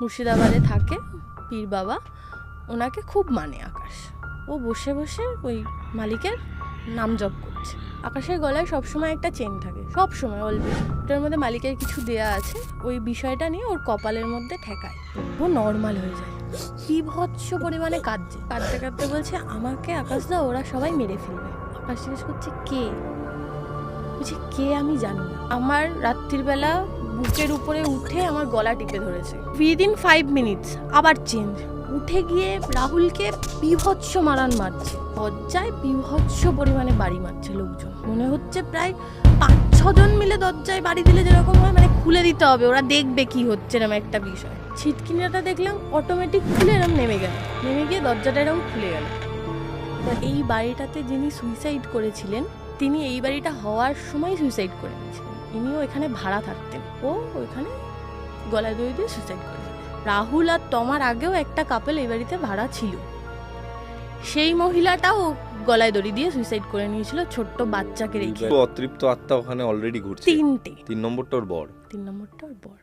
মুর্শিদাবাদে থাকে পীর বাবা, ওনাকে খুব মানে আকাশ। ও বসে বসে ওই মালিকের নাম জপ করছে। আকাশের গলায় সবসময় একটা চেন থাকে, সবসময় অলওয়েজ। ওটার মধ্যে মালিকের কিছু দেয়া আছে, ওই বিষয়টা নিয়ে ওর কপালের মধ্যে ঠেকায়, ও নর্মাল হয়ে যায়। বিভৎস পরিমাণে কাঁদছে, কাঁদতে কাঁদতে বলছে আমাকে আকাশদা ওরা সবাই মেরে ফেলবে। আকাশ জিজ্ঞেস করছে কে? বলছে কে আমি জানি না। আমার রাত্রির বেলা বুকের উপরে উঠে আমার গলা টিপে ধরেছে। উইদিন 5 মিনিটস আবার চেঞ্জ। উঠে গিয়ে রাহুলকে বিভৎস মারান মারছে, দরজায় বিভৎস পরিমাণে বাড়ি মারছে লোকজন। মনে হচ্ছে প্রায় 5-6 জন মিলে দরজায় বাড়ি দিলে যেরকম হয়, মানে খুলে দিতে হবে, ওরা দেখবে কি হচ্ছে এরকম একটা বিষয়। ছিটকিনিটা দেখলাম অটোমেটিক খুলে এরকম নেমে গিয়ে দরজাটা এরকম খুলে গেল। তো এই বাড়িটাতে যিনি সুইসাইড করেছিলেন, তিনি এই বাড়িটা হওয়ার সময় সুইসাইড করে নিয়েছিলেন। ইনিও এখানে ভাড়া থাকতেন, ও ওইখানে গলায় দড়ি দিয়ে সুইসাইড করেছিলেন। রাহুল আর তমার আগেও একটা কাপল এই বাড়িতে ভাড়া ছিল, সেই মহিলাটাও গলায় দড়ি দিয়ে সুইসাইড করে নিয়েছিল ছোট্ট বাচ্চাকে রেখে। অতৃপ্ত আত্মা ওখানে অলরেডি ঘুরছে। 3টে। 3 নম্বরটা ওর বর। 3 নম্বরটা ওর বর।